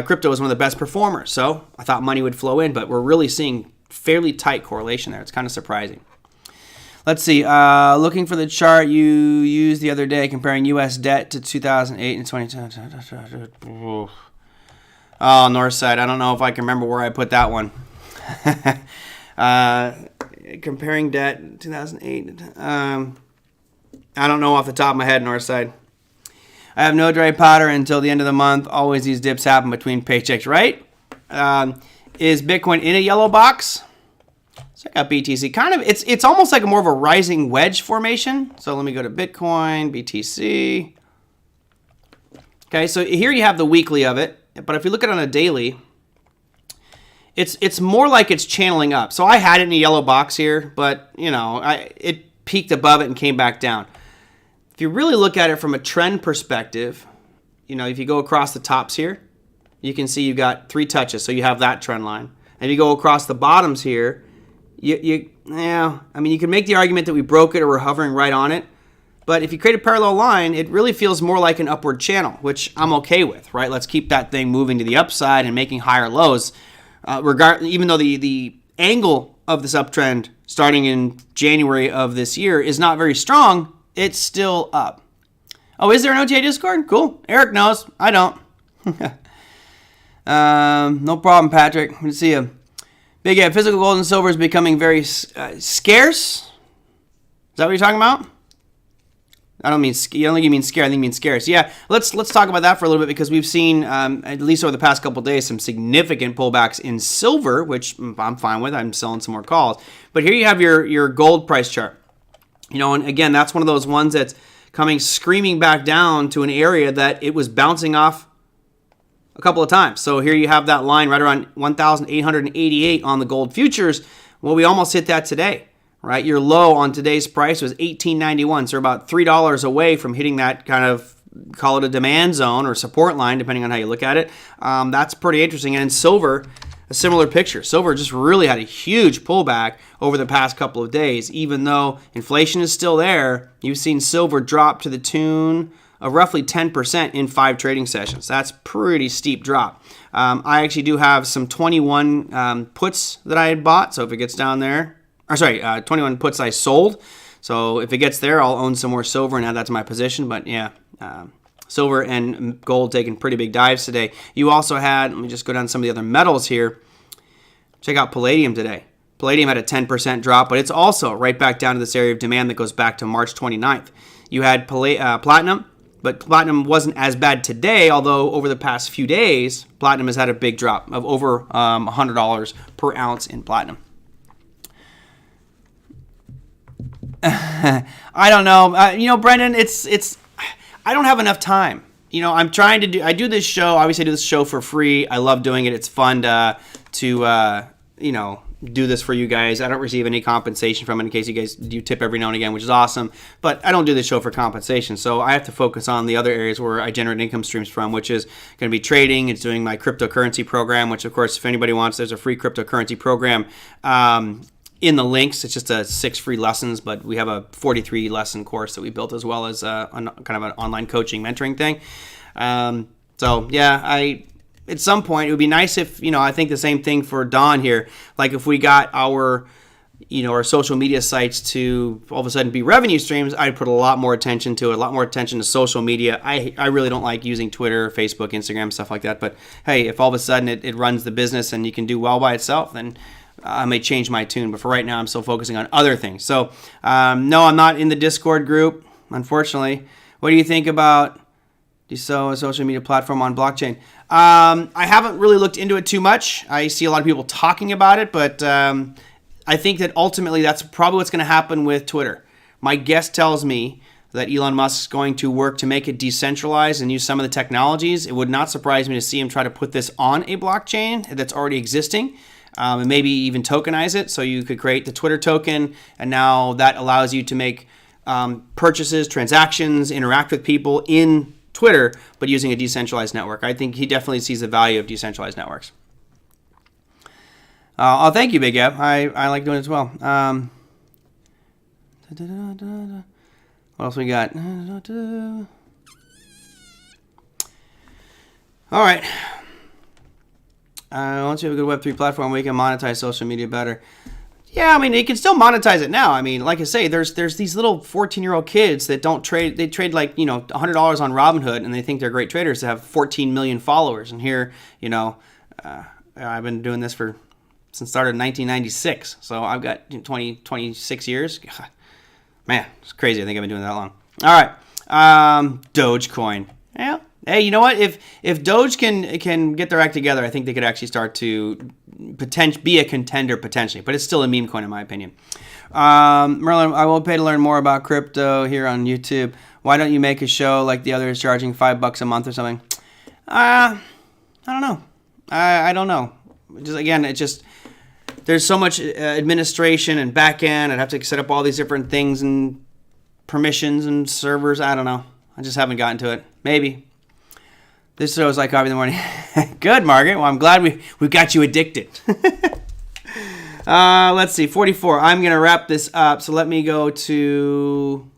crypto is one of the best performers. So I thought money would flow in, but we're really seeing fairly tight correlation there. It's kind of surprising. Let's see. Looking for the chart you used the other day comparing U.S. debt to 2008 and 2010. Oh, north side. I don't know if I can remember where I put that one. Comparing debt 2008. I don't know off the top of my head, north side. I have no dry powder until the end of the month. Always these dips happen between paychecks, right? Is Bitcoin in a yellow box? Check out BTC. Kind of, it's almost like more of a rising wedge formation. So let me go to Bitcoin, BTC. Okay, so here you have the weekly of it. But if you look at it on a daily, it's more like it's channeling up. So I had it in a yellow box here, but you know, it peaked above it and came back down. If you really look at it from a trend perspective, you know, if you go across the tops here, you can see you've got 3 touches. So you have that trend line. And if you go across the bottoms here, you can make the argument that we broke it or we're hovering right on it. But if you create a parallel line, it really feels more like an upward channel, which I'm okay with, right? Let's keep that thing moving to the upside and making higher lows. Even though the angle of this uptrend starting in January of this year is not very strong, it's still up. Oh, is there an OTA Discord? Cool. Eric knows. I don't. No problem, Patrick. Good to see you. Big Ed, physical gold and silver is becoming very scarce. Is that what you're talking about? I don't think you mean scare. I think you mean scarce. Yeah, let's talk about that for a little bit because we've seen, at least over the past couple of days, some significant pullbacks in silver, which I'm fine with. I'm selling some more calls. But here you have your gold price chart. You know, and again, that's one of those ones that's coming screaming back down to an area that it was bouncing off a couple of times. So here you have that line right around 1,888 on the gold futures. Well, we almost hit that today, right? Your low on today's price was $18.91, so we're about $3 away from hitting that kind of, call it a demand zone or support line, depending on how you look at it. That's pretty interesting. And in silver, a similar picture. Silver just really had a huge pullback over the past couple of days. Even though inflation is still there, you've seen silver drop to the tune of roughly 10% in 5 trading sessions. That's pretty steep drop. I actually do have some 21 puts that I had bought. So if it gets down there, 21 puts I sold. So if it gets there, I'll own some more silver and add that to my position. But yeah, silver and gold taking pretty big dives today. You also had, let me just go down some of the other metals here. Check out palladium today. Palladium had a 10% drop, but it's also right back down to this area of demand that goes back to March 29th. You had platinum But platinum wasn't as bad today, although over the past few days, platinum has had a big drop of over $100 per ounce in platinum. I don't know. Brendan, it's I don't have enough time. I'm trying to I do this show. Obviously, I do this show for free. I love doing it. It's fun to do this for you guys. I don't receive any compensation from it in case you guys do tip every now and again, which is awesome. But I don't do this show for compensation. So I have to focus on the other areas where I generate income streams from, which is going to be trading. It's doing my cryptocurrency program, which, of course, if anybody wants, there's a free cryptocurrency program in the links. It's just 6 free lessons, but we have a 43 lesson course that we built as well as kind of an online coaching mentoring thing. At some point, it would be nice if, I think the same thing for Don here. Like if we got our social media sites to all of a sudden be revenue streams, I'd put a lot more attention to it, a lot more attention to social media. I really don't like using Twitter, Facebook, Instagram, stuff like that. But hey, if all of a sudden it runs the business and you can do well by itself, then I may change my tune. But for right now, I'm still focusing on other things. So no, I'm not in the Discord group, unfortunately. What do you think about a social media platform on blockchain? I haven't really looked into it too much. I see a lot of people talking about it, but I think that ultimately that's probably what's going to happen with Twitter. My guess tells me that Elon Musk is going to work to make it decentralized and use some of the technologies. It would not surprise me to see him try to put this on a blockchain that's already existing, and maybe even tokenize it. So you could create the Twitter token, and now that allows you to make purchases, transactions, interact with people in Twitter, but using a decentralized network. I think he definitely sees the value of decentralized networks. Thank you, Big Eb. I like doing it as well. What else we got? All right. Once you have a good Web3 platform, we can monetize social media better. Yeah, I mean, you can still monetize it now. I mean, like I say, there's these little 14-year-old kids that don't trade. They trade like, $100 on Robinhood, and they think they're great traders that have 14 million followers. And here, I've been doing this since started in 1996. So I've got 26 years. God, man, it's crazy. I think I've been doing that long. All right, Dogecoin. Yeah. Hey, you know what? If Doge can get their act together, I think they could actually start to be a contender potentially. But it's still a meme coin in my opinion. Merlin, I will pay to learn more about crypto here on YouTube. Why don't you make a show like the others charging $5 a month or something? I don't know. I don't know. There's so much administration and back end. I'd have to set up all these different things and permissions and servers. I don't know. I just haven't gotten to it. Maybe. This show is like coffee in the morning. Good, Margaret. Well, I'm glad we've got you addicted. Let's see. 44. I'm going to wrap this up. So let me go to...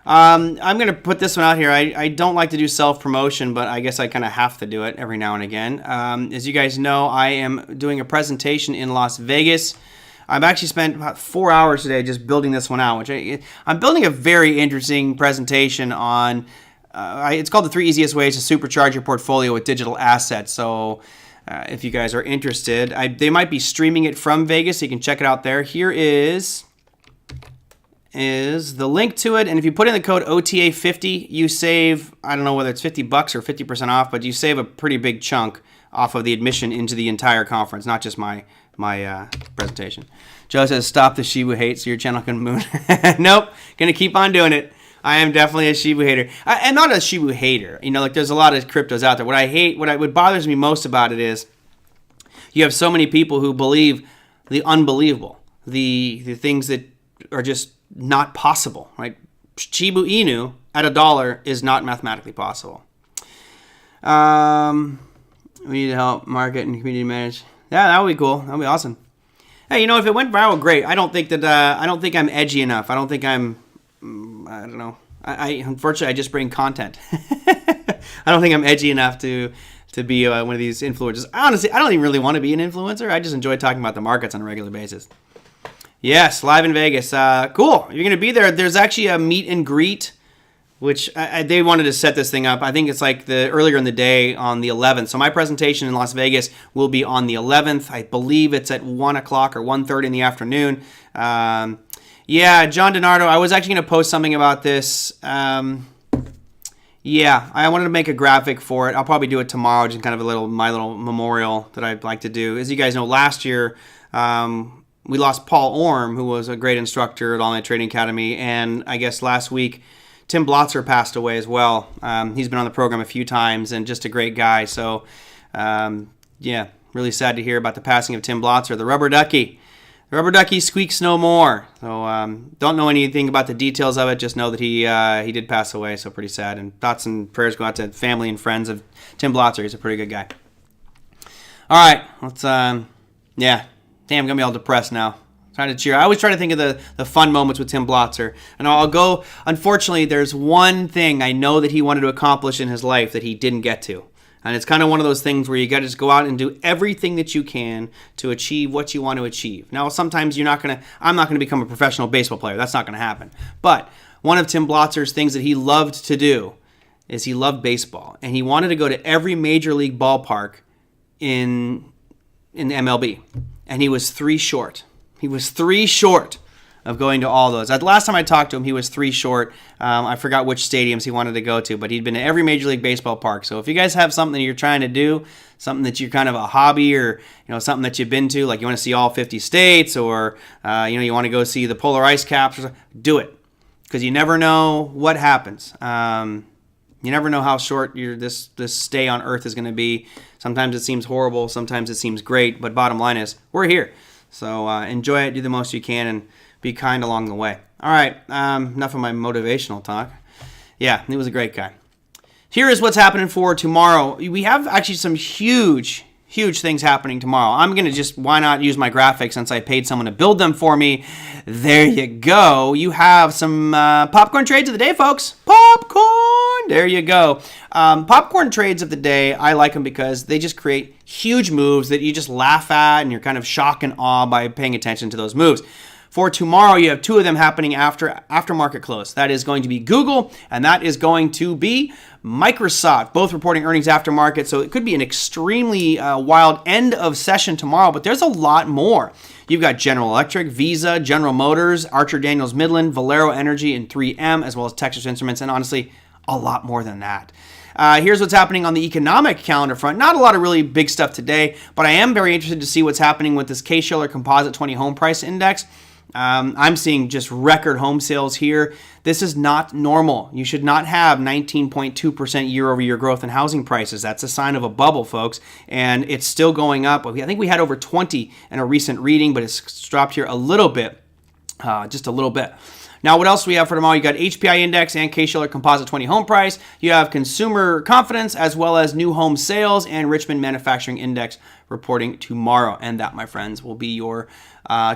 I'm going to put this one out here. I don't like to do self-promotion, but I guess I kind of have to do it every now and again. As you guys know, I am doing a presentation in Las Vegas. I've actually spent about 4 hours today just building this one out. I'm building a very interesting presentation on... it's called the 3 easiest ways to supercharge your portfolio with digital assets. So if you guys are interested, they might be streaming it from Vegas. So you can check it out there. Here is the link to it. And if you put in the code OTA50, you save, I don't know whether it's $50 or 50% off, but you save a pretty big chunk off of the admission into the entire conference, not just my presentation. Joe says, stop the Shibu hate so your channel can move. Nope, gonna keep on doing it. I am definitely a Shibu hater. I'm not a Shibu hater. There's a lot of cryptos out there. What bothers me most about it is you have so many people who believe the unbelievable, the things that are just not possible, right? Shiba Inu at $1 is not mathematically possible. We need to help market and community manage. Yeah, that would be cool. That would be awesome. Hey, if it went viral, great. I don't think I'm edgy enough. I don't think I'm... I don't know. Unfortunately, I just bring content. I don't think I'm edgy enough to be one of these influencers. Honestly, I don't even really want to be an influencer. I just enjoy talking about the markets on a regular basis. Yes, live in Vegas. Cool. You're going to be there. There's actually a meet and greet, which they wanted to set this thing up. I think it's like earlier in the day on the 11th. So my presentation in Las Vegas will be on the 11th. I believe it's at 1 o'clock or 1:30 in the afternoon. Yeah, John DiNardo, I was actually going to post something about this. Yeah, I wanted to make a graphic for it. I'll probably do it tomorrow, just kind of my little memorial that I'd like to do. As you guys know, last year we lost Paul Orm, who was a great instructor at All Night Trading Academy, and I guess last week Tim Blotzer passed away as well. He's been on the program a few times and just a great guy. So, yeah, really sad to hear about the passing of Tim Blotzer, the rubber ducky. The rubber ducky squeaks no more. So, don't know anything about the details of it. Just know that he did pass away. So, pretty sad. And thoughts and prayers go out to family and friends of Tim Blotzer. He's a pretty good guy. All right, let's. Yeah, damn, I'm gonna be all depressed now. Trying to cheer. I always try to think of the fun moments with Tim Blotzer. And I'll go, unfortunately, there's one thing I know that he wanted to accomplish in his life that he didn't get to. And it's kind of one of those things where you got to just go out and do everything that you can to achieve what you want to achieve. Now, sometimes I'm not going to become a professional baseball player. That's not going to happen. But one of Tim Blotzer's things that he loved to do is he loved baseball. And he wanted to go to every major league ballpark in MLB. And he was 3 short. He was 3 short of going to all those. The last time I talked to him, he was 3 short. I forgot which stadiums he wanted to go to, but he'd been to every Major League Baseball park. So if you guys have something you're trying to do, something that you're kind of a hobby or something that you've been to, like you want to see all 50 states or you want to go see the polar ice caps, do it. Because you never know what happens. You never know how short this stay on Earth is going to be. Sometimes it seems horrible. Sometimes it seems great. But bottom line is, we're here. So enjoy it, do the most you can, and be kind along the way. All right, enough of my motivational talk. Yeah, he was a great guy. Here is what's happening for tomorrow. We have actually some huge things happening tomorrow. I'm going to why not use my graphics since I paid someone to build them for me. There you go. You have some popcorn trades of the day, folks. Popcorn! There you go. Popcorn trades of the day, I like them because they just create huge moves that you just laugh at and you're kind of shock and awe by paying attention to those moves. For tomorrow, you have 2 of them happening after market close. That is going to be Google, and that is going to be Microsoft, both reporting earnings after market. So it could be an extremely wild end of session tomorrow, but there's a lot more. You've got General Electric, Visa, General Motors, Archer Daniels Midland, Valero Energy, and 3M, as well as Texas Instruments, and honestly, a lot more than that. Here's what's happening on the economic calendar front. Not a lot of really big stuff today, but I am very interested to see what's happening with this Case-Shiller Composite 20 Home Price Index. I'm seeing just record home sales here. This is not normal. You should not have 19.2% year-over-year growth in housing prices. That's a sign of a bubble, folks, and it's still going up. I think we had over 20 in a recent reading, but it's dropped here a little bit, just a little bit. Now, what else do we have for tomorrow? You got HPI Index and Case-Shiller Composite 20 Home Price. You have Consumer Confidence as well as New Home Sales and Richmond Manufacturing Index reporting tomorrow. And that, my friends, will be your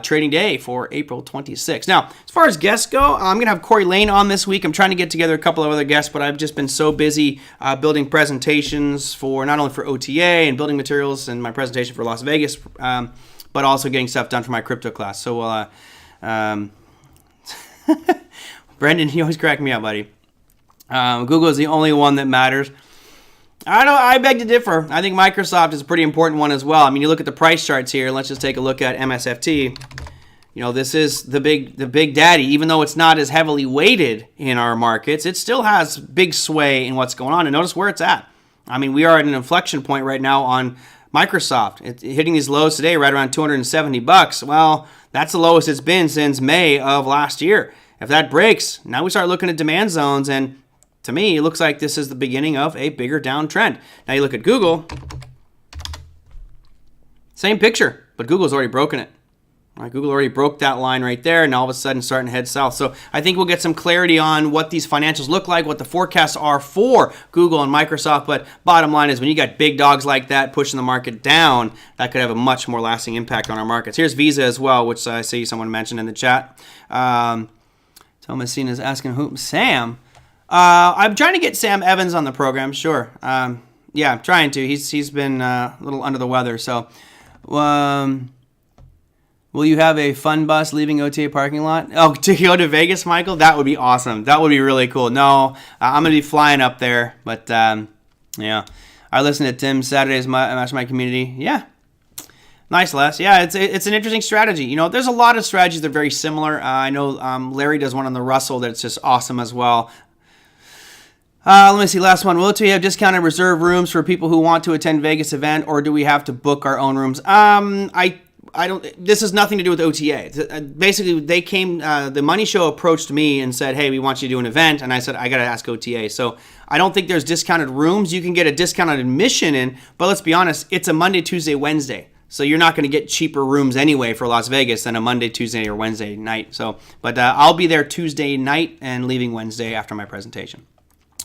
trading day for April 26th. Now, as far as guests go, I'm going to have Corey Lane on this week. I'm trying to get together a couple of other guests, but I've just been so busy building presentations for not only for OTA and building materials and my presentation for Las Vegas, but also getting stuff done for my crypto class. So we'll... Brendan, you always crack me up, buddy. Google is the only one that matters. I beg to differ. I think Microsoft is a pretty important one as well. I mean, you look at the price charts here. Let's just take a look at MSFT. This is the big daddy. Even though it's not as heavily weighted in our markets, it still has big sway in what's going on. And notice where it's at. I mean, we are at an inflection point right now on Microsoft. It's hitting these lows today right around $270. Well, that's the lowest it's been since May of last year. If that breaks, now we start looking at demand zones, and to me, it looks like this is the beginning of a bigger downtrend. Now you look at Google, same picture, but Google's already broken it. All right, Google already broke that line right there, and all of a sudden starting to head south. So I think we'll get some clarity on what these financials look like, what the forecasts are for Google and Microsoft. But bottom line is when you got big dogs like that pushing the market down, that could have a much more lasting impact on our markets. Here's Visa as well, which I see someone mentioned in the chat. Thomasine is asking who? Sam. I'm trying to get Sam Evans on the program, sure. Yeah, I'm trying to. He's been a little under the weather, so... Will you have a fun bus leaving OTA parking lot? Oh, to go to Vegas, Michael? That would be awesome. That would be really cool. No, I'm going to be flying up there. But, yeah. I listen to Tim Saturday's Mastermind Community. Yeah. Nice, Les. Yeah, it's an interesting strategy. There's a lot of strategies that are very similar. I know Larry does one on the Russell that's just awesome as well. Let me see. Last one. Will we have discounted reserve rooms for people who want to attend Vegas event, or do we have to book our own rooms? I don't. This has nothing to do with OTA. Basically, they came. The Money Show approached me and said, "Hey, we want you to do an event," and I said, "I got to ask OTA." So I don't think there's discounted rooms. You can get a discounted admission in, but let's be honest, it's a Monday, Tuesday, Wednesday. So you're not going to get cheaper rooms anyway for Las Vegas than a Monday, Tuesday, or Wednesday night. So, but I'll be there Tuesday night and leaving Wednesday after my presentation.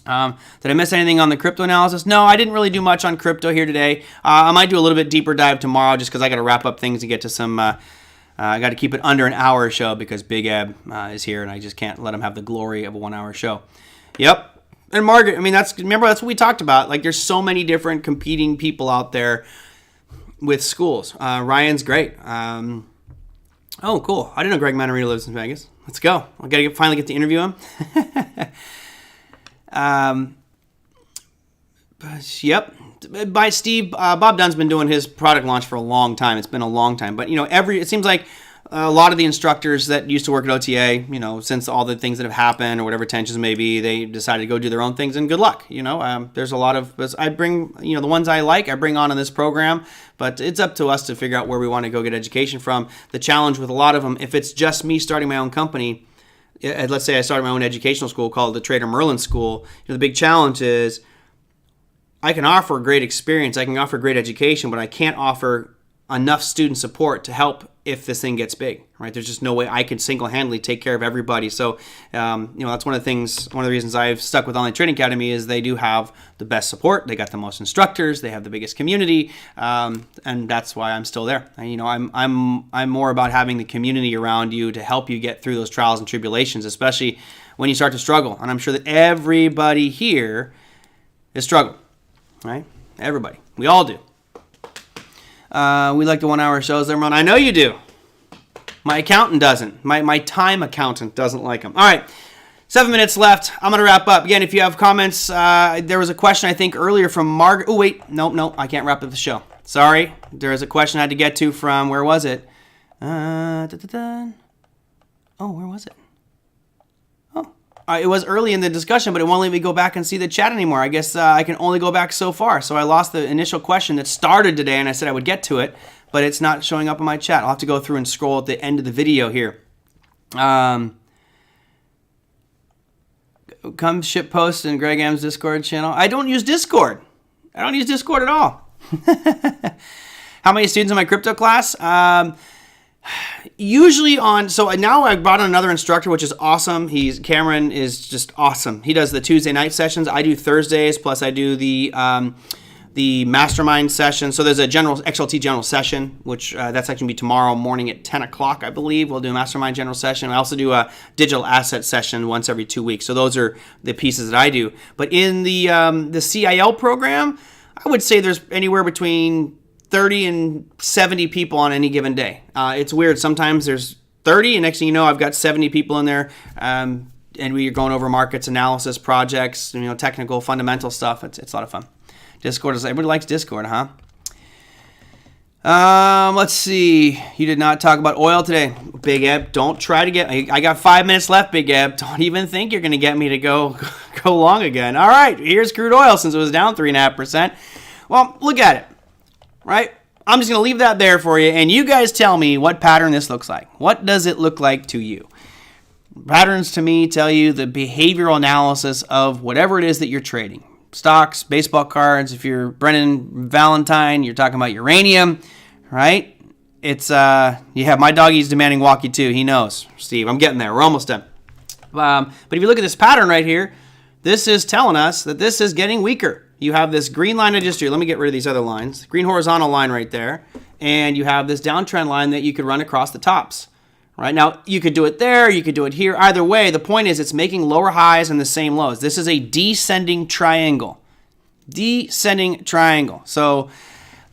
Did I miss anything on the crypto analysis? No, I didn't really do much on crypto here today. I might do a little bit deeper dive tomorrow just because I got to wrap up things and get to some. I got to keep it under an hour show because Big Eb is here and I just can't let him have the glory of a 1 hour show. Yep. And Margaret, I mean, that's what we talked about. Like, there's so many different competing people out there with schools. Ryan's great. Oh, cool. I didn't know Greg Manarino lives in Vegas. Let's go. I got to finally get to interview him. Yep. By Steve, Bob Dunn's been doing his product launch for a long time. It's been a long time, but it seems like a lot of the instructors that used to work at OTA, since all the things that have happened or whatever tensions may be, they decided to go do their own things, and good luck. There's a lot of, I bring, the ones I like, I bring on in this program, but it's up to us to figure out where we want to go get education from. The challenge with a lot of them, if it's just me starting my own company, let's say I started my own educational school called the TraderMerlin School, the big challenge is I can offer great experience, I can offer great education, but I can't offer enough student support to help if this thing gets big, right? There's just no way I can single-handedly take care of everybody. So, that's one of the reasons I've stuck with Online Trading Academy is they do have the best support. They got the most instructors. They have the biggest community, and that's why I'm still there. I'm more about having the community around you to help you get through those trials and tribulations, especially when you start to struggle. And I'm sure that everybody here is struggling, right? Everybody. We all do. We like the 1 hour shows, everyone. I know you do. My accountant doesn't. My time accountant doesn't like them. All right. 7 minutes left. I'm going to wrap up. Again, if you have comments, there was a question, I think, earlier from Margaret. Oh, wait. No. I can't wrap up the show. Sorry. There was a question I had to get to from, where was it? Oh, where was it? It was early in the discussion, but it won't let me go back and see the chat anymore. I guess I can only go back so far. So I lost the initial question that started today, and I said I would get to it, but it's not showing up in my chat. I'll have to go through and scroll at the end of the video here. Come ship post in Greg M's Discord channel. I don't use Discord. I don't use Discord at all. How many students in my crypto class? Usually so now I brought on another instructor, which is awesome. Cameron is just awesome. He does the Tuesday night sessions. I do Thursdays, plus I do the mastermind session. So there's a XLT general session, which that's actually going to be tomorrow morning at 10 o'clock, I believe. We'll do a mastermind general session. I also do a digital asset session once every 2 weeks. So those are the pieces that I do. But in the CIL program, I would say there's anywhere between 30 and 70 people on any given day. It's weird. Sometimes there's 30, and next thing you know, I've got 70 people in there, and we're going over markets, analysis, projects, technical, fundamental stuff. It's a lot of fun. Discord everybody likes Discord, huh? Let's see. You did not talk about oil today, Big Eb. Don't try to get. I got 5 minutes left, Big Eb. Don't even think you're going to get me to go long again. All right, here's crude oil since it was down 3.5%. Well, look at it. Right? I'm just going to leave that there for you, and you guys tell me what pattern this looks like. What does it look like to you? Patterns to me tell you the behavioral analysis of whatever it is that you're trading. Stocks, baseball cards. If you're Brennan Valentine, you're talking about uranium, right? It's you have my doggy's demanding walkie too. He knows, Steve. I'm getting there. We're almost done. But if you look at this pattern right here, this is telling us that this is getting weaker. You have this green line I just drew. Let me get rid of these other lines. Green horizontal line right there. And you have this downtrend line that you could run across the tops. Right now, you could do it there. You could do it here. Either way, the point is it's making lower highs and the same lows. This is a descending triangle. Descending triangle. So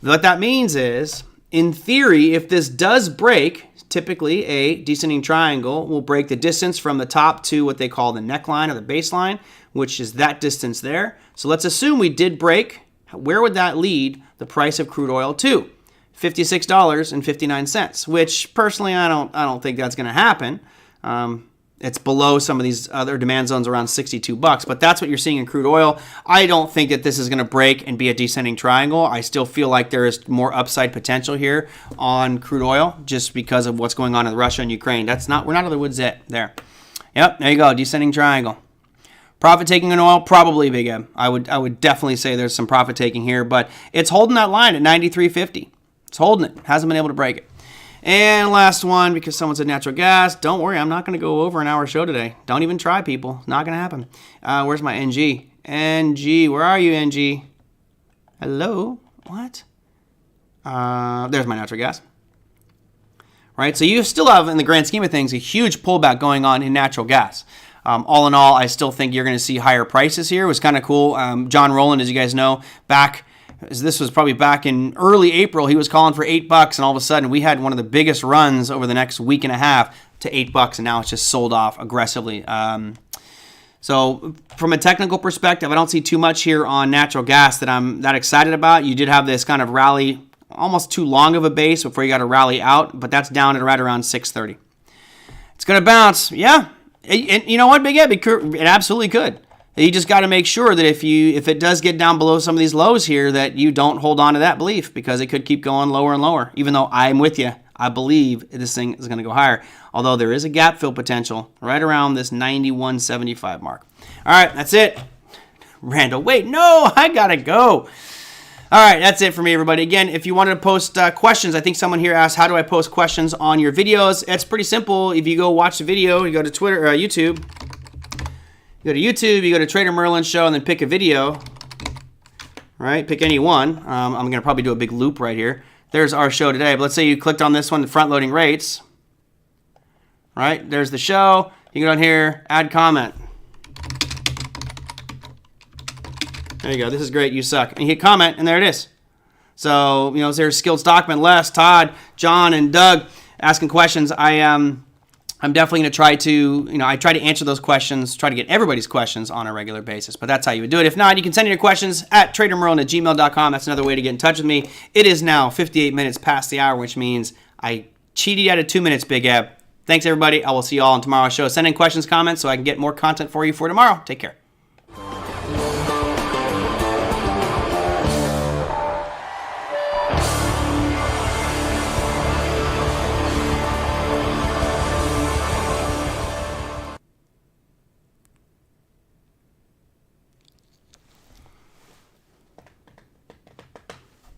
what that means is, in theory, if this does break, typically a descending triangle will break the distance from the top to what they call the neckline or the baseline, which is that distance there. So let's assume we did break. Where would that lead the price of crude oil to? $56.59, which personally I don't think that's going to happen. It's below some of these other demand zones around 62 bucks, but that's what you're seeing in crude oil. I don't think that this is going to break and be a descending triangle. I still feel like there is more upside potential here on crude oil just because of what's going on in Russia and Ukraine. We're not out of the woods yet. There. Yep, there you go, descending triangle. Profit taking in oil, probably Big Eb. I would definitely say there's some profit taking here, but it's holding that line at 93.50. It's holding it. Hasn't been able to break it. And last one, because someone said natural gas. Don't worry, I'm not going to go over an hour show today. Don't even try, people. Not going to happen. Where's my NG? NG, where are you, NG? Hello? What? There's my natural gas. Right, so you still have, in the grand scheme of things, a huge pullback going on in natural gas. All in all, I still think you're going to see higher prices here. It was kind of cool. John Rowland, as you guys know, this was probably back in early April, he was calling for $8, and all of a sudden we had one of the biggest runs over the next week and a half to $8, and now it's just sold off aggressively. So from a technical perspective, I don't see too much here on natural gas that I'm that excited about. You did have this kind of rally, almost too long of a base before you got to rally out, but that's down at right around 630. It's going to bounce, yeah. And you know what, Big Ed? It absolutely could. You just got to make sure that if it does get down below some of these lows here, that you don't hold on to that belief, because it could keep going lower and lower. Even though I'm with you, I believe this thing is going to go higher. Although there is a gap fill potential right around this 91.75 mark. All right, that's it. Randall, wait, no, I got to go. All right, that's it for me, everybody. Again, if you wanted to post questions, I think someone here asked, how do I post questions on your videos? It's pretty simple. If you go watch the video, you go to Twitter, YouTube. You go to YouTube, you go to TraderMerlin show, and then pick a video. Right, pick any one. I'm going to probably do a big loop right here. There's our show today. But let's say you clicked on this one, the front-loading rates. Right, there's the show. You go down here, add comment. There you go. This is great. You suck. And you hit comment, and there it is. So, there's Skilled Stockman, Les, Todd, John, and Doug asking questions. I'm definitely going to try to, I try to answer those questions, try to get everybody's questions on a regular basis. But that's how you would do it. If not, you can send in your questions at TraderMerlin@gmail.com. That's another way to get in touch with me. It is now 58 minutes past the hour, which means I cheated out of 2 minutes, Big Ab. Thanks, everybody. I will see you all on tomorrow's show. Send in questions, comments, so I can get more content for you for tomorrow. Take care.